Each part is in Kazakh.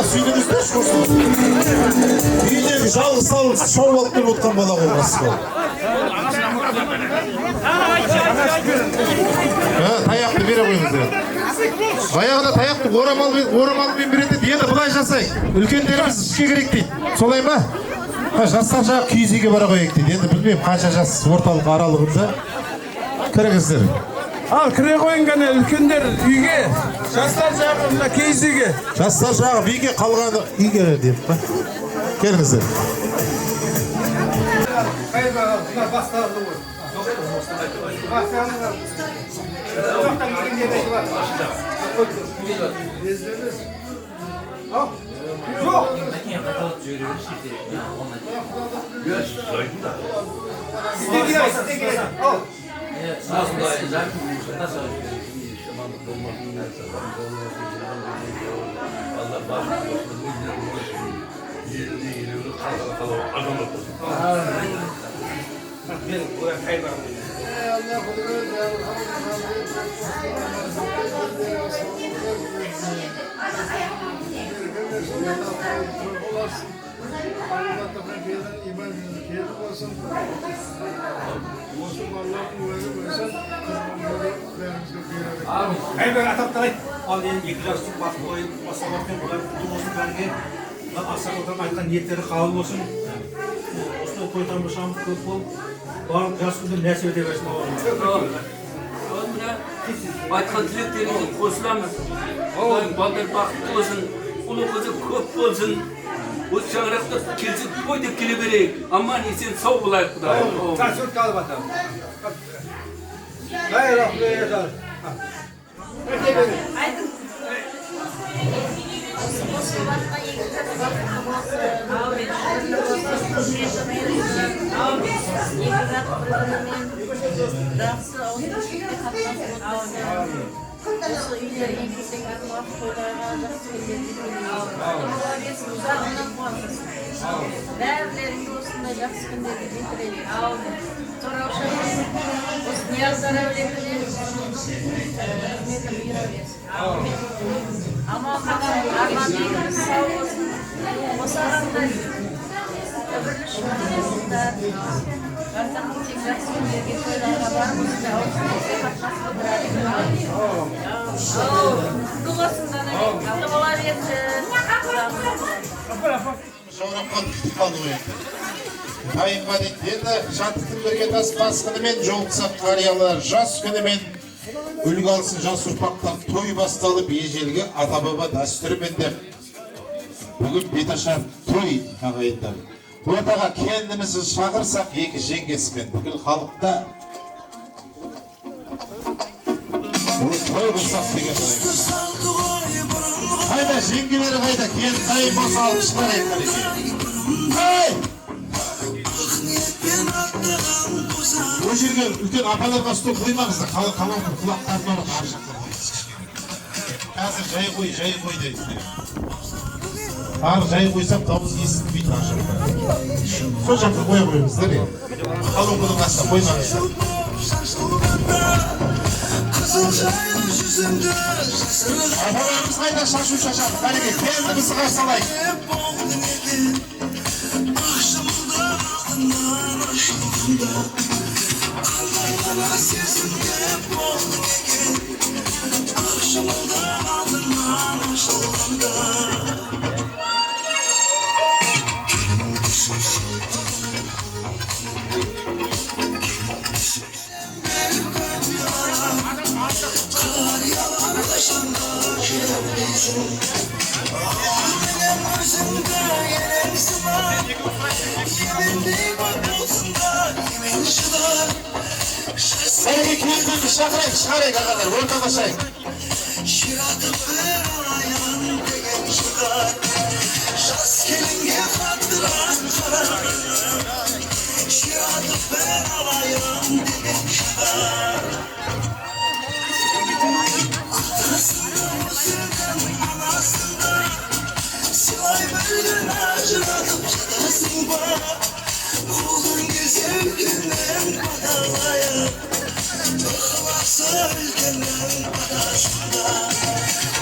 Süydünüzde şurası. Үйдегі жалғыз салып шауып алып келіп отқан бала ғой расқол. Таяқты бере қойыңыздар. Баяғыда таяқты орамалмен береді, енді бұлай жасайық. Үлкендеріміз ішке керек дейді. Солай ма? Жастар жағы киіз үйге бара қояйық дейді. Енді білмеймін қанша жас орталық аралығында. Кіріңіздер. Ал кіре қойынған үлкендер үйге, жастар жағы мына киіз үйге. Жастар жағы биге қалғаны үйге деп па. Келіңіздер. Hayır ataptay. Al yani yıkılarsın bak koyun basamaktan bunlar kutu olsun belki. Lan asla oturan aytan niyetleri kabul olsun. Usta koytan başam köp ol. Bağım jasında nerse ödeversin oğlum. Aytkan tileklerimiz koşulamız. Baldır bakıtlı olsun. Ulu kızı köp olsun. Bu çağırakta kelsin koy dep kele bereyik. Aman esen sağ olayık Kuday. Tasvir kalıp atam. Hayır rahmet eder. Ama armağanlarımız sağ olsun. O sarımda öbürlüşümüzde Kartamın çekilsin diye getiriyorlar. Haberimiz de olsun. Dulasından evet. Dualar yesin. Жаурапқан күтіп қалды ғой. Тайынға дейді, енді жаттықтың бірге тас басқынымен жолықсақ қариялар жас күнімен үлгі алсын жас ұрпақтан той басталып ежелгі ата-баба дәстүрімен деп. Бүгін беташар той ағайындар. Ортаға kendimizi шақырсақ екі жеңгесімен бүкіл халықта той қылсақ деген ой. Қайда жеңгелері қайда? Келін қайын болса алып шығарайық қареке. Бұл жерге үлкен апаларға стол қоймаңыздар. Қалауның құлақтарын орып ар жаққа қойыңыз. Қазір жай қой дейді. Ар жай қойсам дауыс естілмейді ар жаққа. Сол жаққа қоя қойыңыздар. Қалауның астына қоймаңыздар. Апаларымыз қайда шашу шашады. Қареке, kendimizi қарсы алайық. Қареке, kendimizi шығарайық ағалар, орталашайық.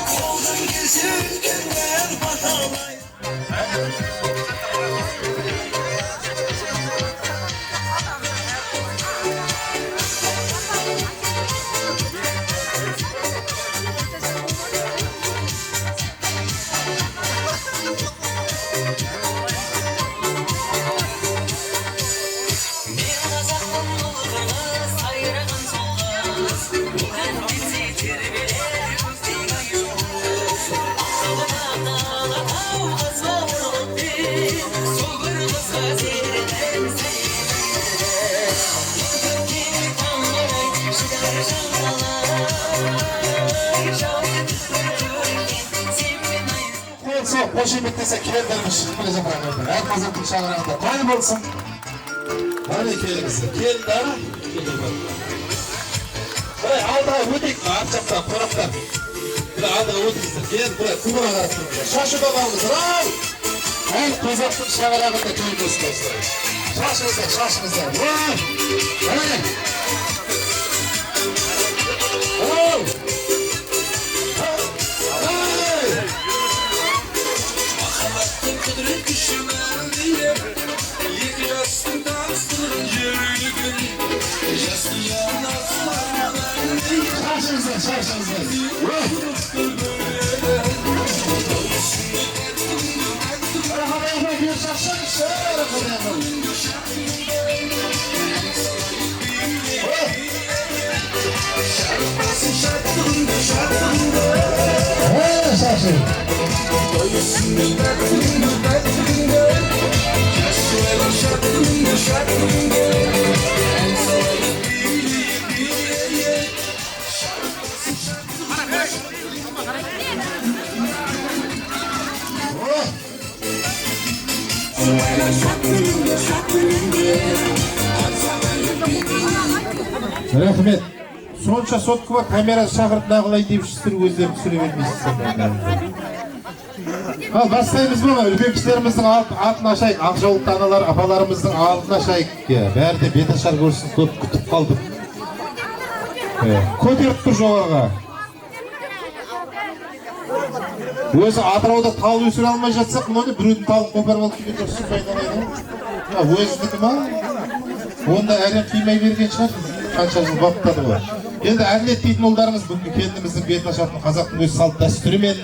Koldan gezer Sol poşemetlese keldirmiş. Bilece bırakırdı. Herkesin bir çağıranda kaybolsun. Hadi kelimizi. Kel daha. Buraya aldığa ödek mi? Arçaktan, koraptan. Buraya aldığa ödeksin. Gel buraya kumuna karıştırın. Şaşı babamız. Ral! Her kozaklık şağırağında köydesin dostlar. Şaşınızlar, şaşınızlar. Ral! Hadi! Ral! Kudret düşümen diye iki yastın taksın yürüdün yastın yanasın diye Şaşınızlar. Havaya bir şaşın. Şöyle koyalım. Şaşın. Рахмет. Сонша соткыға камера шақырып нағылай деп шыстыр өздерін түсіре бермейсіздер. Ал бастаймыз ба? Үлкен кісілеріміздің атын ашайық. Ақ жаулықты аналар, апаларымыздың атын ашайық. Бәрі де бет ашар көрсін, күтіп қалдық. Көтеріп тұр жоғарыға. Өзі Атырауда тал өсіре алмай жатсақ, мұны біреудің талын қопарып алып келген дұрыс пайдаланады. Өзіндікі ма? Онда әрем қимай берген шығар. Қанша жыл баптады ғой. Енді әділет дейтін ұлдарымыз бүгінгі келініміздің бетін ашатын қазақтың өз салт дәстүрімен.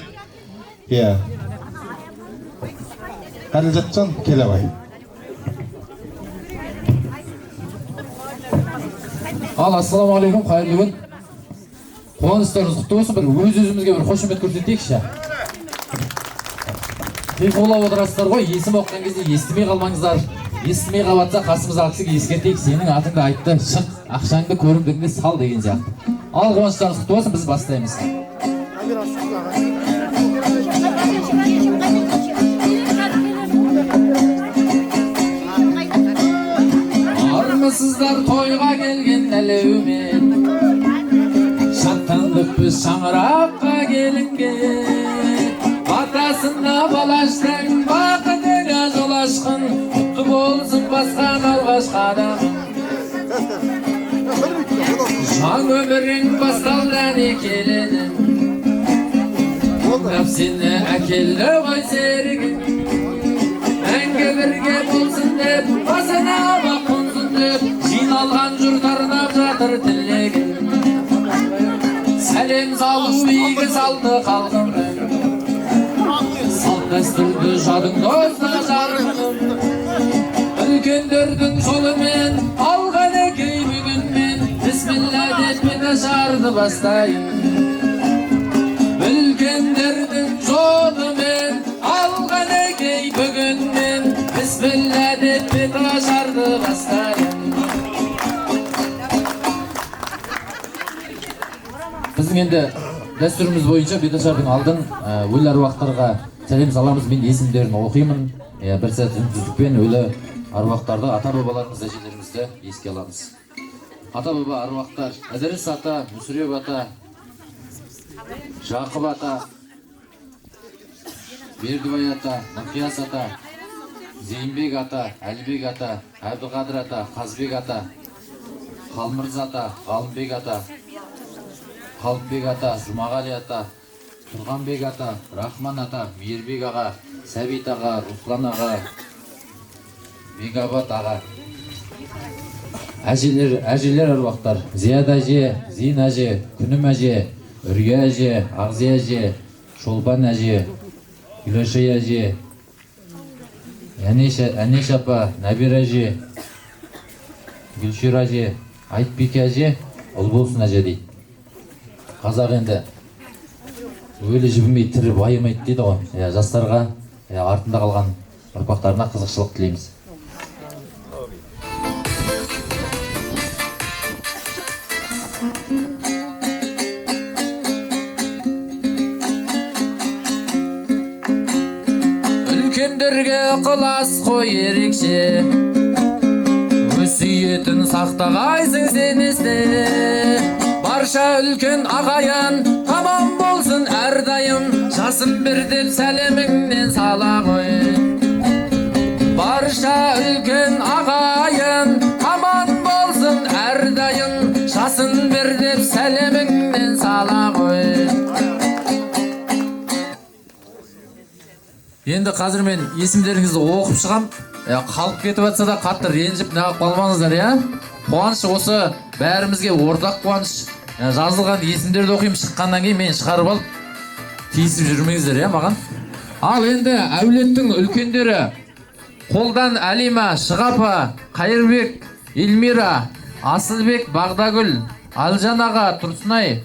Әділжатжан, келе бай. Ал, ассаламағалейкум, қайырлы күн. Қуаныстарыңыз құтты болсын, бір өз-өзімізге бір қошемет көрсетейікші. Қиқулап отырасыздар ғой, есім оққан кезде естімей қалмаңыздар. Естімей қалатса қасымыздағы кісіге ескертейік, сенің атыңды айтты, шық, ақшаңды көрімдігіңде сал деген сияқты. Ал, қуаныштарыңыз құтты болсын, біз бастаймыз. Армысыздар тойға келген әлеумен, шаттандық біз шаңыраққа келінген. Атасында балаштың бақытыға жол ашқын, құтты болсын басқан алғашқы адамың. Жан өмірің басталдан екеленің, Раб сені әкелді ғой серігің. Мәңгі бірге болсын деп, басына бақ қонсын деп, жиналған жұрт арнап жатыр тілегін. Сәлем салу игі салты қалғымның, салт дәстүрді жадыңда ұста жарығым. Үлкендердің жолымен алған екей бүгінмен, бісміллә деп бет ашарды бастайын. Үлкендердің жолымен алған екей бүгінмен, бісміллә деп бет ашарды бастайын. Біздің енді дәстүріміз бойынша бет ашардың алдын өлі аруақтарға сәлем саламыз. Мен есімдерін оқимын. Бір сәт үнсіздікпен өлі аруақтарды, ата-бабаларымыз, әжелерімізді еске аламыз. Ата-баба аруақтар: Әдіріс ата, Мүсіреп ата, Жақып ата, Бердібай ата, Мұқияс ата, Зейінбек ата, Әлібек ата, Әбдіқадыр ата, Қазбек ата, Қалмырз ата, Ғалымбек ата, Қалымбек ата, Жұмағали ата, Тұрғанбек ата, Рахман ата, Мейірбек аға, Сәбит аға, Руслан аға, Бегабат аға. Әжелер аруақтар. Зияд әже, Зин әже, Күнім әже, Үрге әже, Ағзи әже, Шолбан әже, Гүләшей әже, Әнеш апа, Нәбир әже, Гүлшир әже, Айтбек әже, ұл болсын әже дейді. Қазақ енді өлі жібімей тірі байымайды дейді ғой. Жастарға, артында қалған ұрпақтарына қызықшылық тілейміз. Үлкендерге ықылас қой ерекше, өсиетін сақтағайсың сен есте. Барша үлкен ағайын аман болсын әрдайым, жасым бір деп сәлеміңнен сала ғой. Барша үлкен ағайын аман болсын әрдайым, жасын бір деп сәлеміңнен сала ғой. Енді қазір мен есімдеріңізді оқып шығам. Қалып кетіп жатса да қатты ренжіп неғып қалмаңыздар. Қуаныш осы бәрімізге ортақ қуаныш. Жазылған есімдерді оқимын, шыққаннан кейін мен шығарып алып тиісіп жүрмеңіздер маған. Ал енді әулеттің үлкендері қолдан Әлима, Шығапа, Қайырбек, Эльмира, Асылбек, Бағдагүл, Алжан аға, Тұрсынай,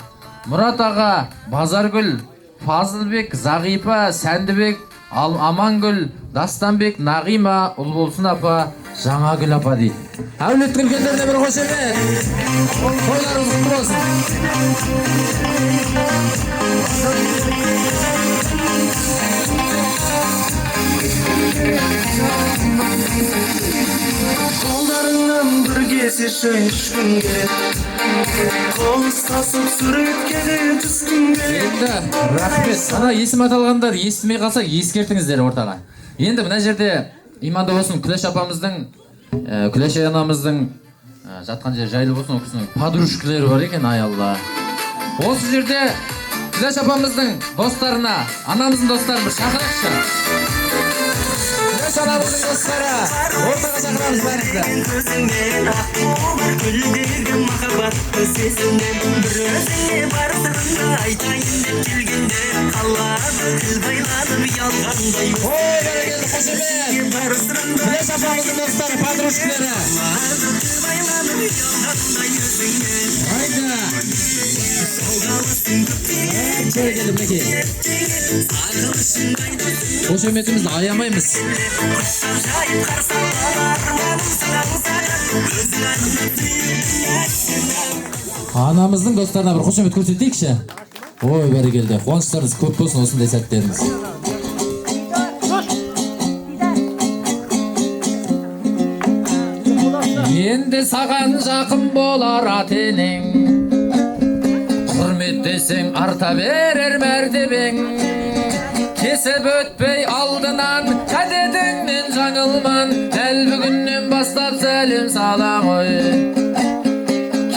Мұрат аға, Базаргүл, Фазылбек, Зағипа, Сәндібек, Амангүл, Дастанбек, Нағима, Ұлболсын апа, Жаңагүл апа дейді. Әулеттің үлкендеріне бір қошемет. Тойларыңыз құтты болсын. Қолдарыңнан бір кесе шай ішкенге, қол ұстасып суретке түскенге. Енді рахмет. Ана есім аталғандар естімей қалса ескертіңіздер ортаға. Енді мына жерде иманда болсын Күләш апамыздың, Күләш анамыздың жатқан жер жайлы болсын, ол кісінің подружкалары бар екен, ай алла. Осы жерде Күләш апамыздың достарына, анамыздың достарын бір шақырайықшы. Күләш анамыздың достары, ортаға шақырамыз бәріңізді. Көзіңнен аққуым гүлдеген махаббатты сезімнен, бір өзіңе бар сырымды айтайын деп келгенде, қалады тіл байланып ұялғандай. Ой, бәрекелді қошемет. Күләш апамыздың достары, подружкалары. Қалады тіл байланып ұялғандай өзіңе. Айда. Соғалысың көптеген, Бәрекелді мінекей. сағылышың қайдасың. Қошеметімізді аямаймыз. Жайып қарсы арманым саған саған, өзің Анамыздың достарына бір қошемет көрсетейікші. Ой, бәрекелді. Қуаныштарыңыз көп болсын осындай сәттеріңіз. Енді саған жақын болар ата-енең, құрметтесең арта берер мәртебең. Кесіп өтпей алдынан әдетіңнен жаңылман, дәл бүгіннен бастап сәлем сала ғой.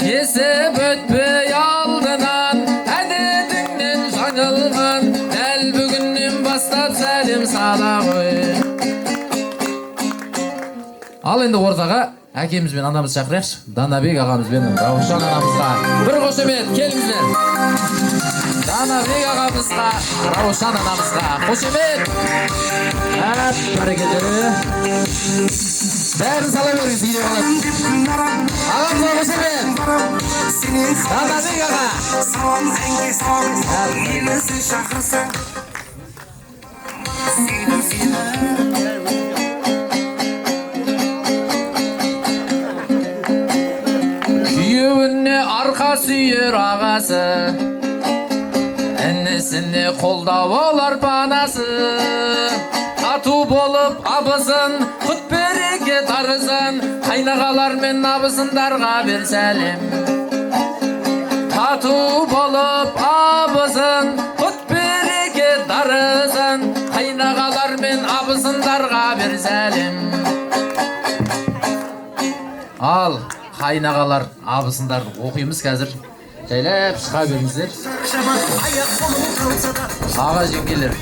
Кесіп өтпей алдынан әдетіңнен жаңылман, дәл бүгіннен бастап сәлем сала ғой. Ал енді ортаға әкеміз бен анамыз шақырайықшы. Данабек ағамыз бен Раушан анамызға бір қошемет, келіңіздер. Данабек ағамызға, Раушан анамызға қошемет. Бәрекелді. Бәрін сала беріңіз, үйде қалады. Ағамызға қошемет. Данабек аға. салам әнге салам, мені сен шақырсаң, сүйдім сені. Күйеуіне арқа сүйер ағасы, інісіне қолдау олар панасы. Тату болып абысын, құт береке тарызын, қайнағалар мен абысындарға бер сәлем. Тату болып абысын, құт береке тарызын, қайнағалар мен абысындарға бер сәлем. Ал қайнағалар абысындарды оқимыз қазір. жайлап шыға беріңіздер. Аға жеңгелер.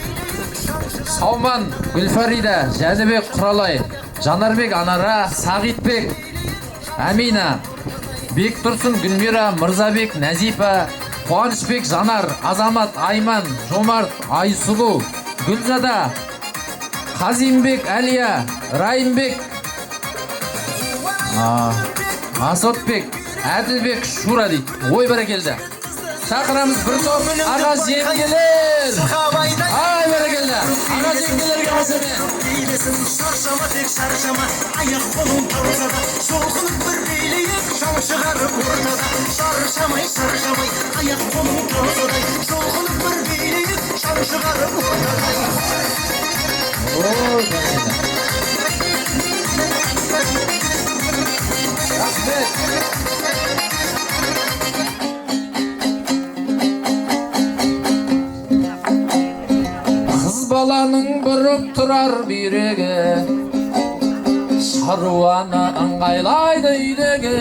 Сауман, Гүлфарида, Жәнібек Құралай, Жанарбек Анара, Сағитбек, Әмина, Бектұрсын, Гүлмира, Мырзабек, Нәзипа, Қуанышбек, Жанар, Азамат, Айман, Жомарт, Айсұлу, Гүлзада, Қазимбек, Әлия, Райымбек, Асотбек, Әділбек, Шура дейді. Ой бәрекелді. Шақырамыз бір топ аға жеңгелер. Ай бәрекелді. Аға жеңгелерге қосымен. Бейлесін шаршама тек шаршама, аяқ қолың таусада, жолқынып бір бейлейік, жау шығарып ортада. Шаршамай, аяқ қолың таусада, жолқынып бір бейлейік, жау шығарып ортада. Ой бәрекелді. Рахмет. Баланың бұрып тұрар бүйрегі, шаруаны ыңғайлайды үйдегі.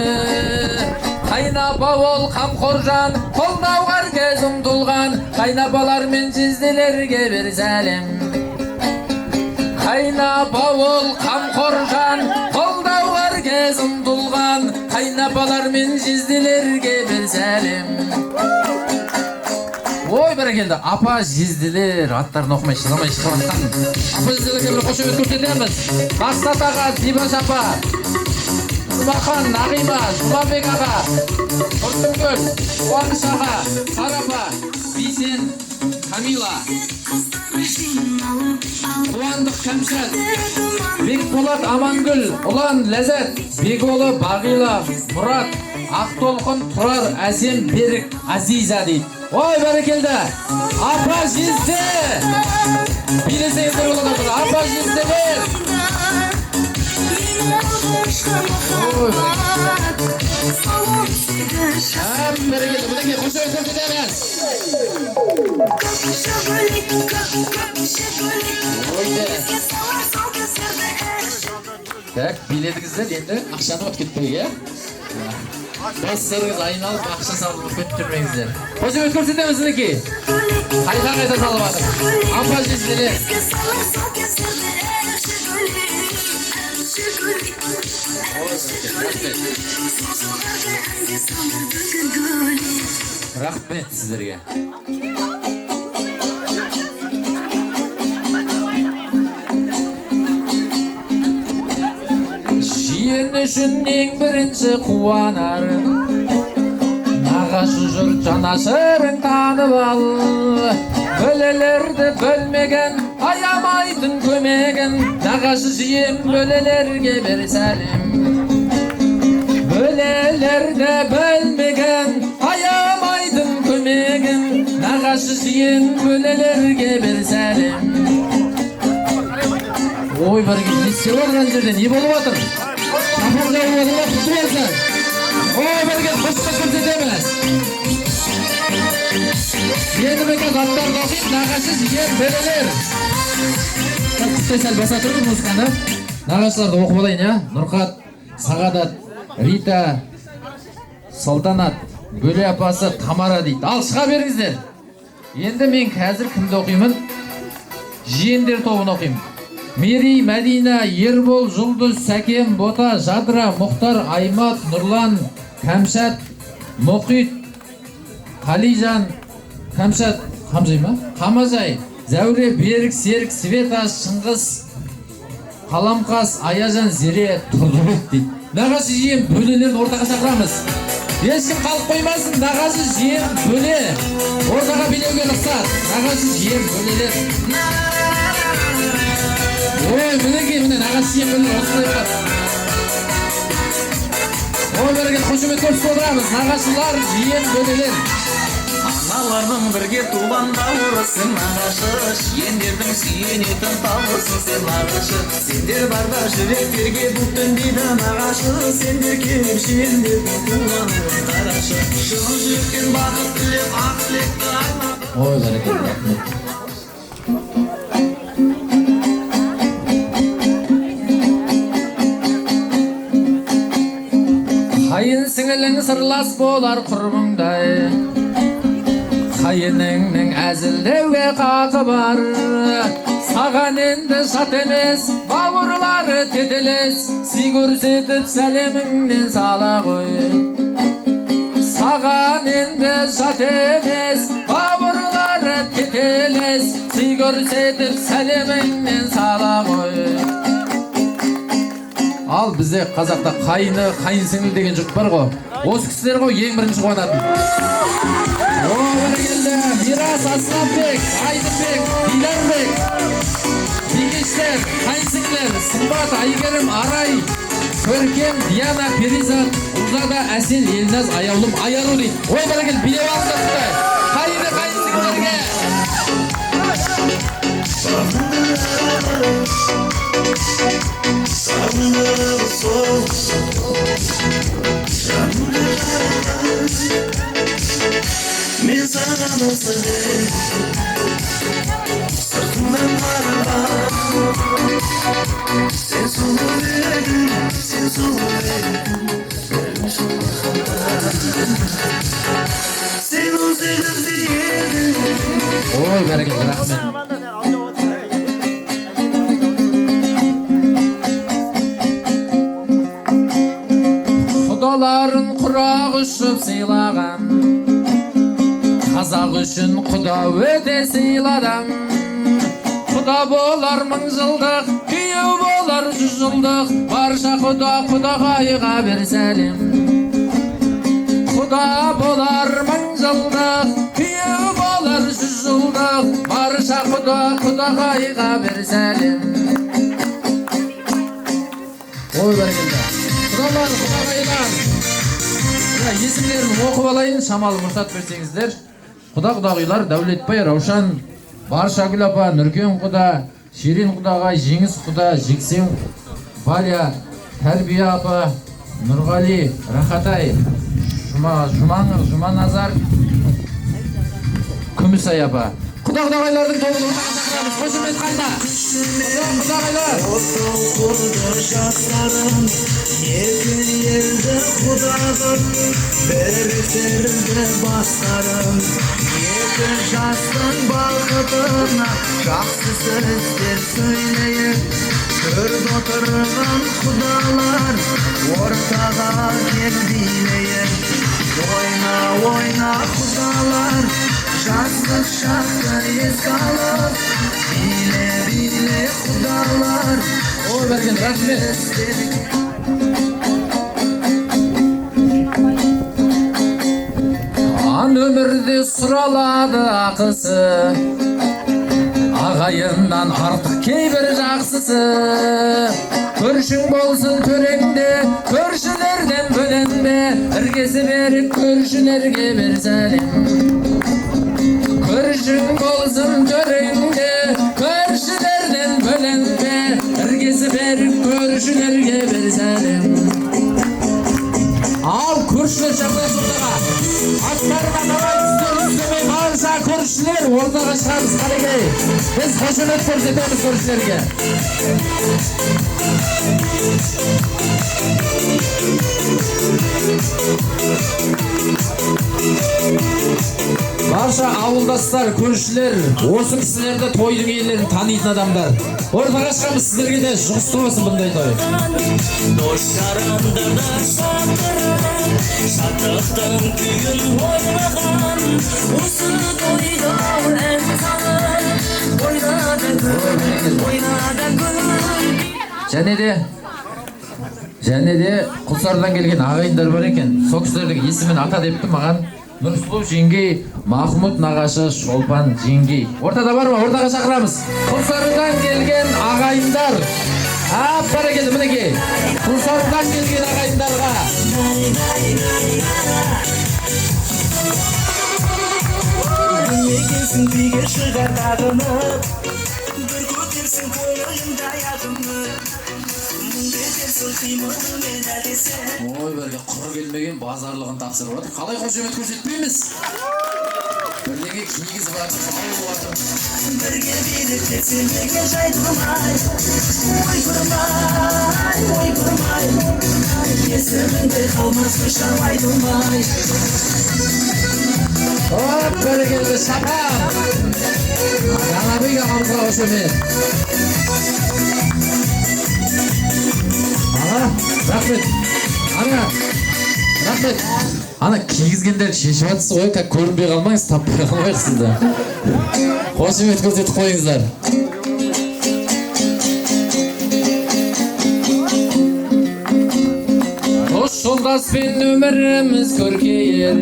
Қайнапа ол қамқор жан, қолдауға кез ұмтылған, қайнапалар мен жезделерге бір сәлем. Қайнапа ол қамқор жан, қолдауға кез ұмтылған, қайнапалар мен жезделерге бір сәлем. Ой бәрекелді, апа жезделер аттарын оқымай шыдамай шығып жатқан. Апа жезделерге бір қошемет көрсетеміз. Мақсат аға, Зибаш апа, Нұрмахан, Нағима, Жұмабек аға, Құртымгүл, Қуаныш аға, Сарапа, Бейсен, Камила, Қуандық Кәмшат, Бекболат Амангүл, Ұлан Ләзәт, Беколы Бағила, Мұрат, Ақтолқын, Тұрар, Әсем, Берік, Азиза дейді. Ой бәрекелді, апа жезде! Билесеңіздер болады бұны, апа жезделер! Ой бәрекелді, бұнеке қошемет көрсетеміз! Так, билетіңіздер енді ақшаны от кетпей, е? Достарыңыз айналып ақша салып көттірмеңіздер. Қошемет көрсетеміз мінеки. Қайта салып атыр. Апа жезделер. Рахмет сіздерге. Жиен үшін ең бірінші қуанарым, нағашы жұрт жанашырың танып ал. Бөлелерді бөлмеген, аямайтын көмегін, нағашы жиен бөлелерге бір сәлем. Бөлелерді бөлмеген, аямайтын көмегін, нағашы жиен бөлелерге бір сәлем. Ой бәрекелді, не істеп отырған жерде не болып жатыр? Шапыр жауып отырған құтты болсын. Ой бәрекелді, қошемет көрсетеміз. Енді бекет аттарды оқиып, нағашы жиен бөлелер. Құтты сәл баса тұрды музыканы. Нағашыларды оқып олайын, я? Нұрқат, Сағадат, Рита, Салтанат, Бөле апасы, Тамара дейді. Ал шыға беріңіздер. Енді мен қазір кімді оқимын? Жиендер тобын оқимын. Мери, Мәдина, Ербол, Жұлдыз, Сәкен, Бота, Жадыра, Мұхтар, Аймат, Нұрлан, Кәмшат, Мұқит, Қалижан, Кәмшат, Қамжай ма? Қамажай, Зәуре, Берік, Серік, Светаш, Шыңғыс, Қаламқас, Аяжан, Зере, Тұрдыбек дейді. Нағашы жиен бөлелерді ортаға шақырамыз. Ешкім қалып қоймасын, нағашы жиен бөле. Ортаға билеуге рұқсат. Нағашы жиен бөлелер. Ой, мінеке, міне нағашы жиен бөлелер осылай бар. Ой, бәрекелді, қошемет көрсетіп отырамыз. Нағашылар жиен бөлелер. Аналардың бірге туған бауырысы нағашы, жиендердің сүйенетін тауырсың сен нағашы. Сендер барда жүректерге бұқтын дейді нағашы, сендер келіп жиендердің туғанын қарашы. Шын жүректен бақыт тілеп, ақ тілекті арнап. Ой, бәрекелді, рахмет. Қайынсың сіңілің сырлас болар құрбыңдай. Қайыныңның әзілдеуге қақы бар. Саған енді жат емес, бауырлары тетелес. Сый көрсетіп сәлеміңнен сала қой. Саған енді жат емес, бауырлары тетелес. Сый көрсетіп сәлеміңнен сала қой. Ал бізде қазақта қайыны, қайын сіңіл деген жұрт бар ғой. Осы кісілер ғой ең бірінші қуанатын. Бәрекелді, Мирас, Асланбек, Айдынбек, Дидарбек, Бегештер, қайын сіңілер, Сымбат, Айгерім, Арай, Көркем, Диана, Перизат, Ұлзада, Әсел, Елназ, Аяулым, Аяру дейді. Бәрекелді, билеп алыңдар. Қайын сіңілерге. Мен саған осылай сыртымдан қарап, сен сұлу едің, сен сұлу едің, сен өзіңді едің. Ой, бәрекелді, рахмет. Құдаларын құрақ ұшып сыйлаған, қазақ үшін құда өте сыйладың. Құда болар 1000 жылдық, күйеу болар 100 жылдық. Барша құдағайға бер сәлем. Құда болар 1000 жылдық, күйеу болар 100 жылдық. Барша құдағайға бер сәлем. Ой, бәрекелді. Құдалар, құдағайлар. Есімдерін оқып алайын, шамалы мұрсат берсеңіздер. Құдағайлар Дәулетбай, Раушан, Баршагүл апа, Нұркен құда, Шерин құдағай, Жеңіс құда, Жексен, Валя, Тәрбие апа, Нұрғали, Рахатай, Жұманазар, Күмісай апа. Құдағайлардың тобын ортаға шақырамыз. Қошемет қайда? Құдағайлар. Құрды жастарым, екі елді құдағым, біріктерді бастарым. Екі жастың бақытына жақсы сөздер сөйлейік. Төрт отырған құдалар ортаға кел билейік. Ойна, ойна құдалар, жастық шақты еске алып, биле құдалар. Ой, бәркен, рахмет. Өмірде сұралады ақысы, ағайыннан артық кейбір жақсысы. Көршің болсын төреңде, көршілерден бөлінбе. Іргесі беріп көршілерге бер сәлем. Көршің болсын төреңде, көршілерден бөлінбе. Іргесі беріп көршілерге бер сәлем. Ал көршілер жағдай сондаға. Аттарына давай үздерін үздемей барша көршілер ортаға шығамыз. Қалекей, біз қошемет көрсетеміз көршілерге. Барша ауылдастар, көршілер, осы кісілерді тойдың иелерін танитын адамдар. Ортаға шығамыз, сіздерге де жұғысты болсын бұндай той. Достарымды да шақырып, шаттықтың күйін ойлаған, осы тойда ән салып, ойнады гүл. Және де Құлсарыдан келген ағайындар бар екен. Сол кісілердің есімін ата депті маған. Нұрсұлу жеңгей, Махмұт нағашы, Шолпан жеңгей. Ортада бар ма? Ортаға шақырамыз. Құлсарыдан келген ағайындар. Бәрекелді, мінекей. Құлсарыдан келген ағайындарға. Екенсің биге шығар тағынып, бір көтерсің көңіліңді аяғымып. Ой, бәрге құры келмеген базарлығын тапсырып отыр. Қалай қошемет көрсетпейміз? Бірлеген Әке кигіз бар, алып жатыр. Бірге билік жетсемдегі жайтылмай ой көрмай есіміңде қалмас шам айтылмай Hop, бәрекелді шапан. Жаңабек ағамызға қошемет. Аға, рахмет. Рахмет. Ана кигізгендер шешіп жатсыз ғой, как көрінбей қалмаңыз, таппай қалмайық сізді. Қошемет көрсетіп қойыңыздар. Дос жолдаспен өміріміз көркейер.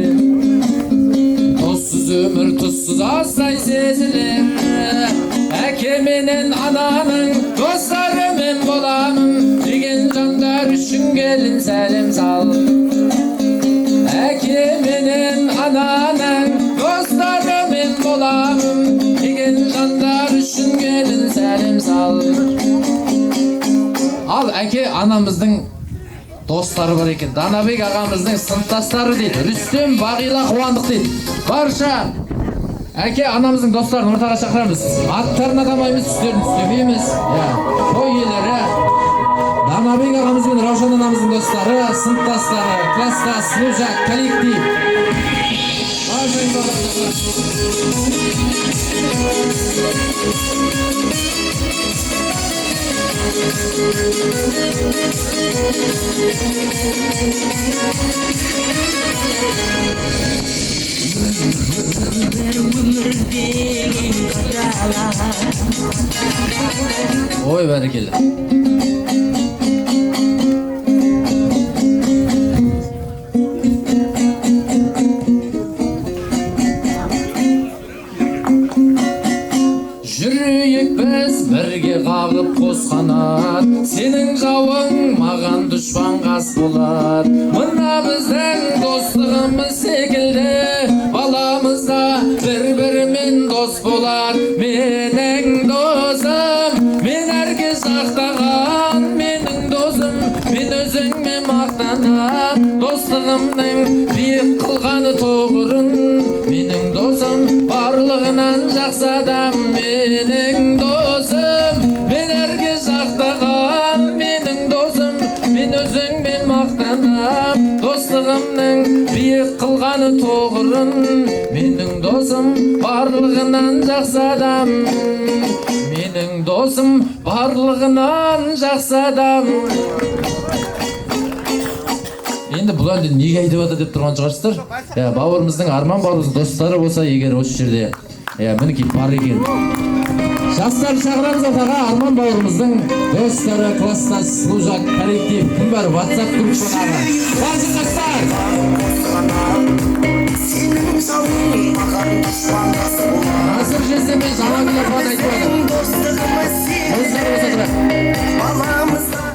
Тоссыз өмір тұссыз аздай сезілер. Әке менен ананың достарымен боламын деген жандар үшін келін сәлем сал. Әке менен ананың достарымен боламын деген жандар үшін келін сәлем сал. Ал әке анамыздың достары бар екен. Данабек ағамыздың сыныптастары дейді. Рүстем, Бағила, Қуандық дейді. Барша әке анамыздың достарын ортаға шақырамыз. Аттарын атамаймыз, үстерін үстемейміз. Той иелері, Данабек ағамыз бен Раушан анамыздың достары, сыныптастары, класстас, служак, коллектив. Ой, бәрекелді. Жүрейік біз бірге қағып қос қанат, сенің жауың маған дұшпан қас болар. Мына біздің достығымыз секілді, баламызда бір-бірімен дос болар. Менің досым, мен әрге сақтаған, менің досым, мен өзіңмен мақтанам. Достығымның биік қылғаны тоғырын, менің досым барлығынан жақсы адам. Менің досым, мен әрге сақтаған, менің досым, мен өзіңмен мақтанам. Достығымның биік қылғаны тоғырын, менің досым барлығынан жақсы адам. Менің досым барлығынан жақсы адам. Енді бұл әнді неге айтып жатыр деп тұрған шығарсыздар. Бауырымыздың, Арман бауырымыздың достары болса, егер осы жерде мінекей бар екен. Жастарды шақырамыз ортаға. Арман бауырымыздың достары, класстас, служак, коллектив, кім бар? WhatsApp группасына. Баршы жастар! Насыр жездемен Жаңагүл апа айтып жатыр.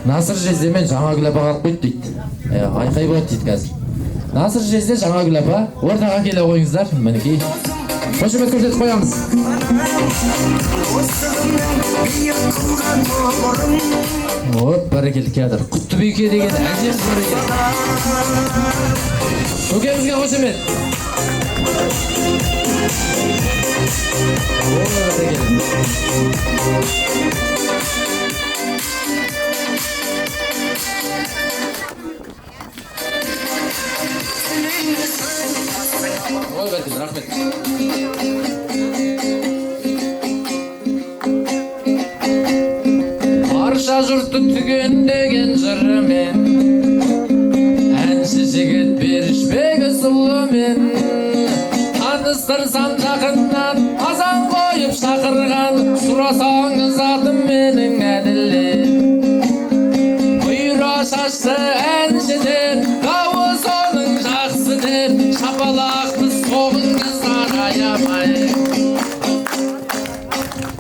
Насыр жездемен Жаңагүл апа қалып қойды дейді. Айқай болады дейді қазір. Насыр жезде Жаңагүл апа ортаға келе қойыңыздар. Мінекей қошемет көрсетіп қоямыз. Оп, бәрекелді кадр. Құттыбеке деген әжем бар екен. Көкемізге қошемет. Ой, бәрекелді, рахмет. Барша жұртты түгендеген жырымен, әнші жігіт Берішбек сұлумен, таныстырсам жақыннан, азан қойып шақырған, сұрасаңыз атым менің әділем. Бұйра шашты әншіден, дауыс оның жақсы деп, шапалақты соғыңыздар аямай.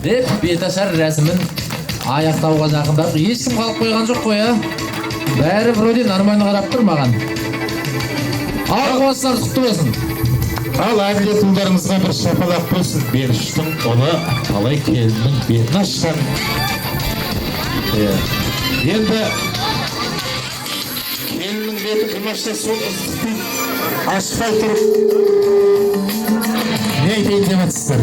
Деп беташар рәсімін аяқтауға жақындап, ешкім қалып қойған жоқ қой, бәрі вроде нормально қарап тұр маған. Ал қуаныштарыңыз құтты болсын. Ал әділетімдеріңізге бір шапалақ болсын. Беріштің ұлы талай келіннің бетін ашқан. Енді келіннің бетін кім ашса сол ыстықпен ашпай тұрып не айтайын деп жатсыздар?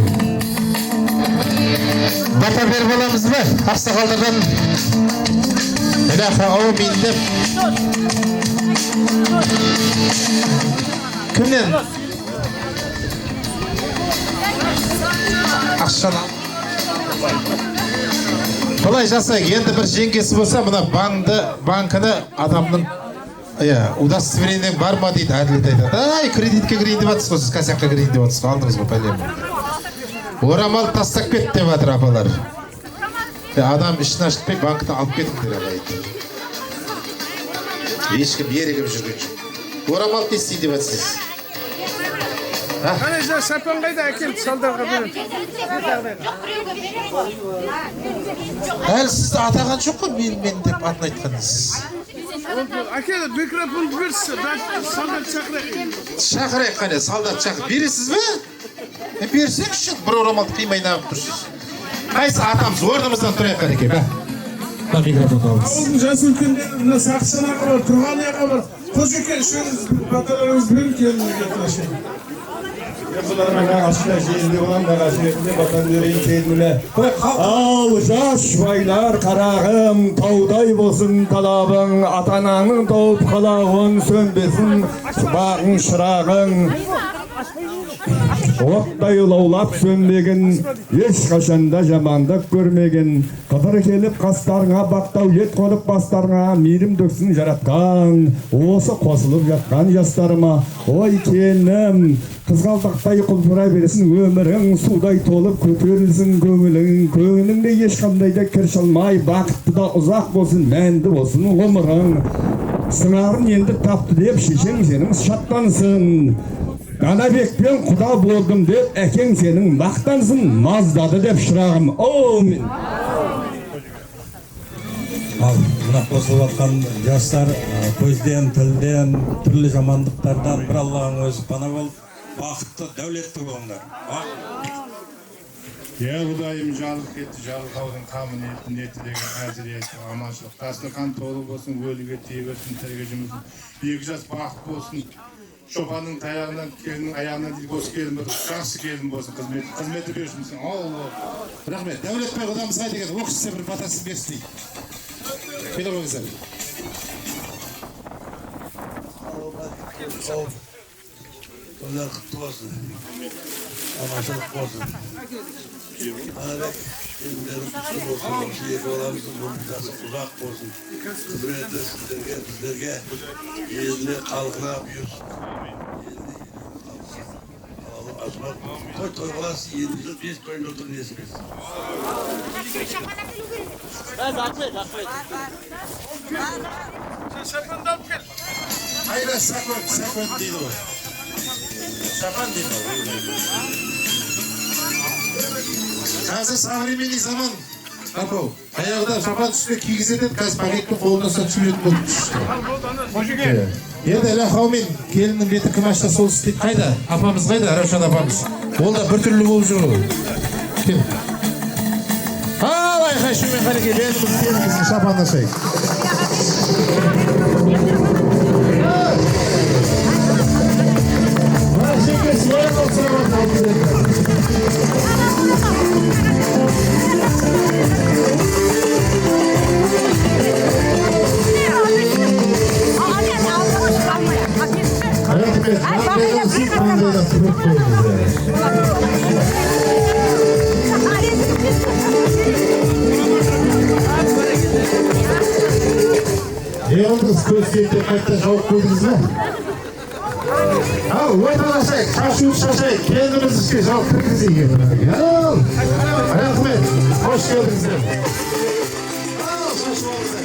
Бата беріп аламыз ба? Ақсақалдардан Іләха аумин деп. Кімнен? Ақшаны. Бұлай жасайық, енді бір жеңгесі болса, мына банкіні адамның удостоверениең бар ма дейді, әділет айтады. Ай, кредитке кірейін деп жатсыз ғой, сіз кәсекке кірейін деп жатсыз ғой, алдыңыз ғой, пәлем. Орамал тастап кет деп жатыр апалар. Адам ішін ашытпай банкты алып кетіңдер алайды. Ешкім ерігіп жүрген жоқ. Орамал не істейін деп жатсыз? Қане жа сапан қайда әкелді салдарға беріп. Әлі сізді атаған жоқ қой, мен деп атын айтқаныңыз. Әкелі микрофон берсі, солдат шақырайық. Шақырайық қане, солдат шақыр. Бересіз бе? Берсек үшін бір орамалды қимай нағып тұрсыз. Қайсы атамыз орнымыздан тұрайық қане ке, бә? Ауылдың жас үлкендері мына Сақшынаға бар, Тұрғанияға бар. Қожеке, үшіңіз баталарыңыз берін келіңіз кетірашын. Бұлармен ағашына желінде болам, ағашында батан өрейін келмілі. Ал жас шұбайлар қарағым, таудай болсын талабың, атанаңың тауып қалауын, сөнбесін бағың шырағың. Оттай лаулап сөнбеген, еш қашанда жамандық көрмеген. Қыдыр келіп қастарыңа бақтау, ет қонып бастарыңа мейірім дөксін жаратқан. Осы қосылып жатқан жастарыма, ой келінім, қызғалдақтай құлпыра бересін өмірің, судай толып көтерілсін көңілің. Көңіліңде ешқандай да кір шалмай, бақытты да ұзақ болсын, мәнді болсын ғұмырың. Сыңарын енді тапты деп шешең сенің шаттансын. Ғанабекпен құда болдым деп әкең сенің мақтансын, маздады деп шырағым. Аумин. Ал мына қосылып жатқан жастар көзден, тілден, түрлі жамандықтардан бір Алланың өзі пана болып, бақытты, дәулетті болыңдар. Құдайым жалғыз кетті, жалғаудың қамын етін, еті деген әзір етін, аманшылық. Дастархан толы болсын, өліге тие берсін, тіріге жұмылсын. Екі жас бақыт болсын. Шопанның таяғынан, келінің аяғынан дейін осы келін бір жақсы келін болсын, қызметі берсін. Алла. Рахмет, Дәулетбай құдамызға деген оқшысы бір батасын берсін дейді. Келе қойыңыздар. To'ylar qutlu bo'lsin. Amashlik bo'lsin. Qanabek elimlarimiz kuchli bo'lsin. O'sha bolamizni muntasi uzoq bo'lsin. Qudratli sizlarga elni xalqlab yursin. Asmat to'y qilasiz, endi 5 to'yni o'tirmaysiz. Şapandan gel. Hayır, sakın değil o. Şapan değil o. Қазір современный zaman. Bakov, ayağıda şapan üstüne kiygizetip, қазір paketli қолына сатып жүретін болып түсті. Енді әлі қаумен келіннің беті кімашта сол істейді. Қайда? Апамыз қайда? Раушан апамыз. Ол да бір түрлі болып жүр ғой. Кел. Ал айқай шумен қареке, бәріміз келіңіздің шапандашайық. Yalnız kösteyip hatta jaup koydunuz mu? Al, oynalaşayık, şaşayık, kendimiz işte jaup kirgizeyik. Al, rahmet, hoş geldiniz. Al, şaşıvalısın.